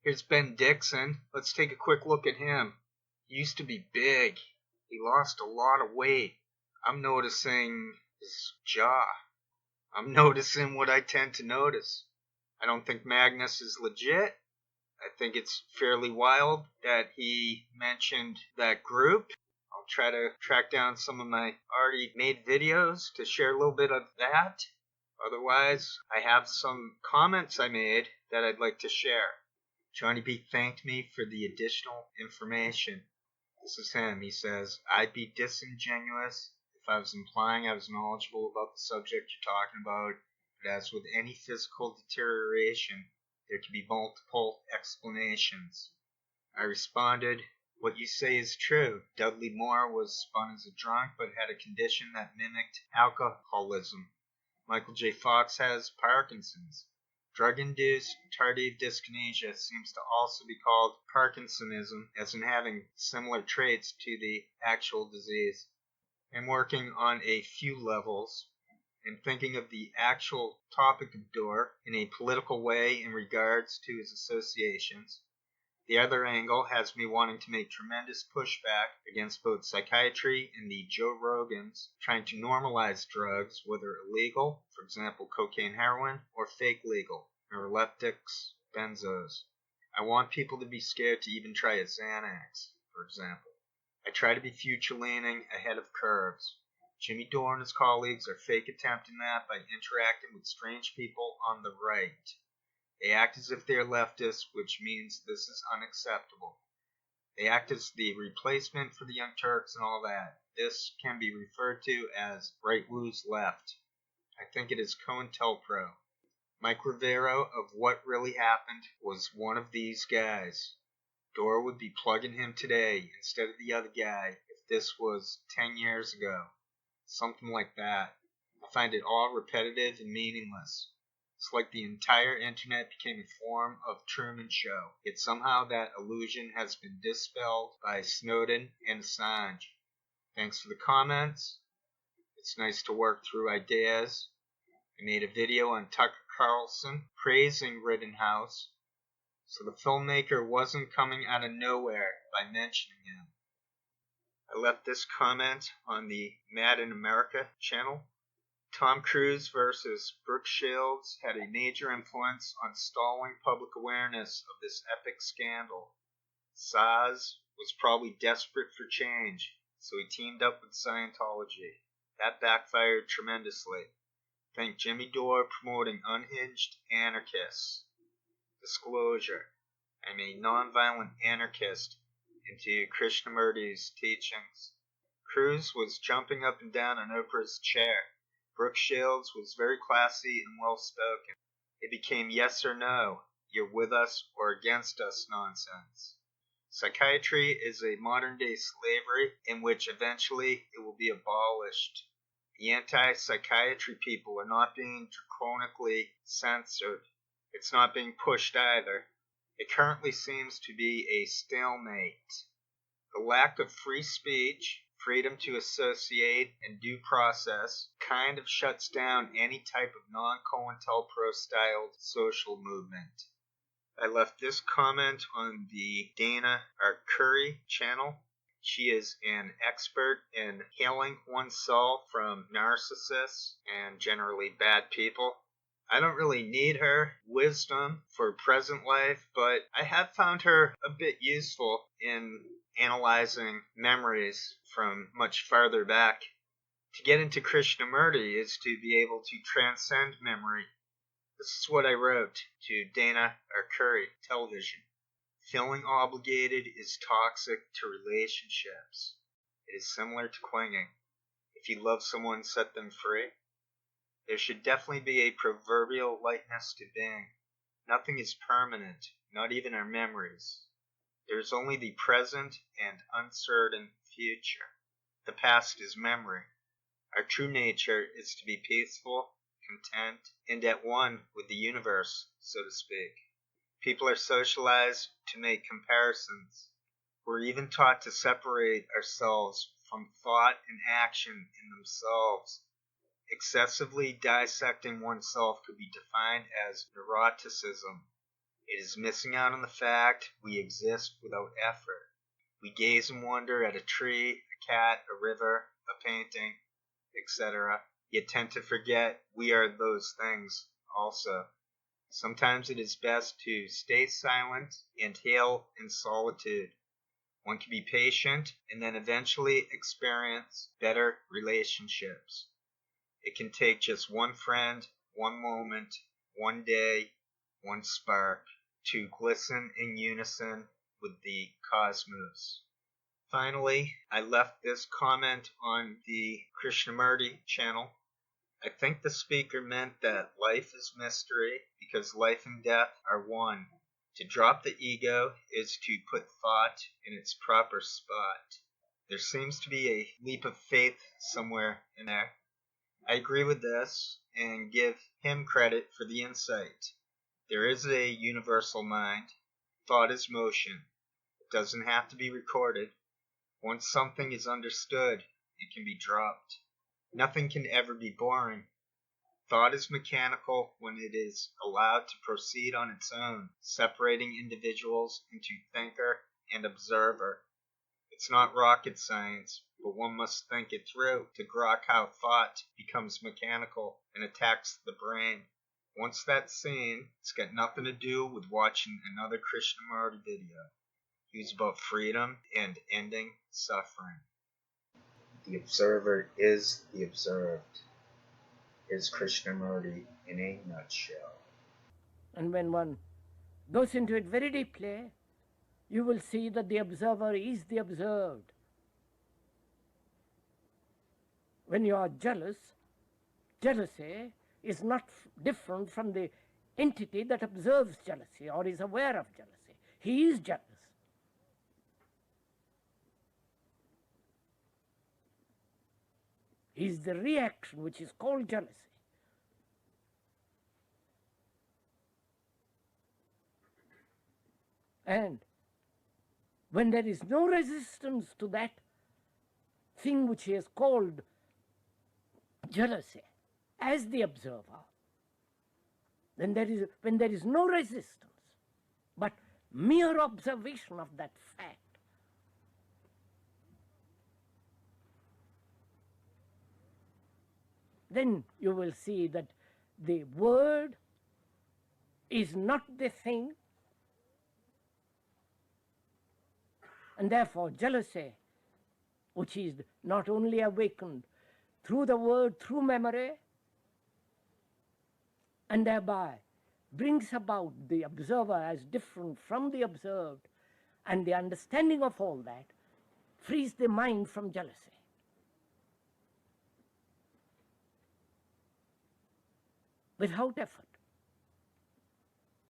Here's Ben Dixon. Let's take a quick look at him. He used to be big. He lost a lot of weight. I'm noticing his jaw. I'm noticing what I tend to notice. I don't think Magnus is legit. I think it's fairly wild that he mentioned that group. I'll try to track down some of my already made videos to share a little bit of that. Otherwise, I have some comments I made that I'd like to share. Johnny B thanked me for the additional information. This is him. He says, I'd be disingenuous if I was implying I was knowledgeable about the subject you're talking about, but as with any physical deterioration, there can be multiple explanations. I responded, what you say is true. Dudley Moore was spun as a drunk but had a condition that mimicked alcoholism. Michael J. Fox has Parkinson's. Drug-induced tardive dyskinesia seems to also be called Parkinsonism, as in having similar traits to the actual disease. I'm working on a few levels and thinking of the actual topic of Dore in a political way in regards to his associations. The other angle has me wanting to make tremendous pushback against both psychiatry and the Joe Rogans trying to normalize drugs, whether illegal, for example cocaine, heroin, or fake legal, neuroleptics, benzos. I want people to be scared to even try a Xanax, for example. I try to be future-leaning, ahead of curves. Jimmy Dore and his colleagues are fake attempting that by interacting with strange people on the right. They act as if they are leftists, which means this is unacceptable. They act as the replacement for the Young Turks and all that. This can be referred to as right woo's left. I think it is COINTELPRO. Mike Rivero of What Really Happened was one of these guys. Dore would be plugging him today instead of the other guy if this was 10 years ago. Something like that. I find it all repetitive and meaningless. It's like the entire internet became a form of Truman Show. Yet somehow that illusion has been dispelled by Snowden and Assange. Thanks for the comments. It's nice to work through ideas. I made a video on Tucker Carlson praising Rittenhouse, so the filmmaker wasn't coming out of nowhere by mentioning him. I left this comment on the Mad in America channel. Tom Cruise versus Brooke Shields had a major influence on stalling public awareness of this epic scandal. Saz was probably desperate for change, so he teamed up with Scientology. That backfired tremendously. Thank Jimmy Dore promoting unhinged anarchists. Disclosure: I'm a nonviolent anarchist into Krishnamurti's teachings. Cruise was jumping up and down on Oprah's chair. Brooke Shields was very classy and well-spoken. It became yes or no, you're with us or against us nonsense. Psychiatry is a modern-day slavery in which eventually it will be abolished. The anti-psychiatry people are not being draconically censored. It's not being pushed either. It currently seems to be a stalemate. The lack of free speech, freedom to associate, and due process kind of shuts down any type of non-COINTELPRO-styled social movement. I left this comment on the Dana Arcuri channel. She is an expert in healing oneself from narcissists and generally bad people. I don't really need her wisdom for present life, but I have found her a bit useful in analyzing memories from much farther back. To get into Krishnamurti is to be able to transcend memory. This is what I wrote to Dana Arcuri television. Feeling obligated is toxic to relationships. It is similar to clinging. If you love someone, set them free. There should definitely be a proverbial lightness to being. Nothing is permanent, not even our memories. There is only the present and uncertain future. The past is memory. Our true nature is to be peaceful, content, and at one with the universe, so to speak. People are socialized to make comparisons. We're even taught to separate ourselves from thought and action in themselves. Excessively dissecting oneself could be defined as neuroticism. It is missing out on the fact we exist without effort. We gaze and wonder at a tree, a cat, a river, a painting, etc., yet tend to forget we are those things also. Sometimes it is best to stay silent and hail in solitude. One can be patient and then eventually experience better relationships. It can take just one friend, one moment, one day, one spark to glisten in unison with the cosmos. Finally, I left this comment on the Krishnamurti channel. I think the speaker meant that life is mystery because life and death are one. To drop the ego is to put thought in its proper spot. There seems to be a leap of faith somewhere in there. I agree with this and give him credit for the insight. There is a universal mind. Thought is motion. It doesn't have to be recorded. Once something is understood, it can be dropped. Nothing can ever be boring. Thought is mechanical when it is allowed to proceed on its own, separating individuals into thinker and observer. It's not rocket science, but one must think it through to grok how thought becomes mechanical and attacks the brain. Once that's seen, it's got nothing to do with watching another Krishnamurti video. He was about freedom and ending suffering. The observer is the observed. Is Krishnamurti in a nutshell. And when one goes into it very deeply, you will see that the observer is the observed. When you are jealous, jealousy is not different from the entity that observes jealousy or is aware of jealousy. He is jealous. He is the reaction which is called jealousy. And when there is no resistance to that thing which he has called jealousy as the observer, then when there is no resistance, but mere observation of that fact, then you will see that the word is not the thing, and therefore jealousy, which is not only awakened through the word, through memory, and thereby brings about the observer as different from the observed, and the understanding of all that frees the mind from jealousy. Without effort.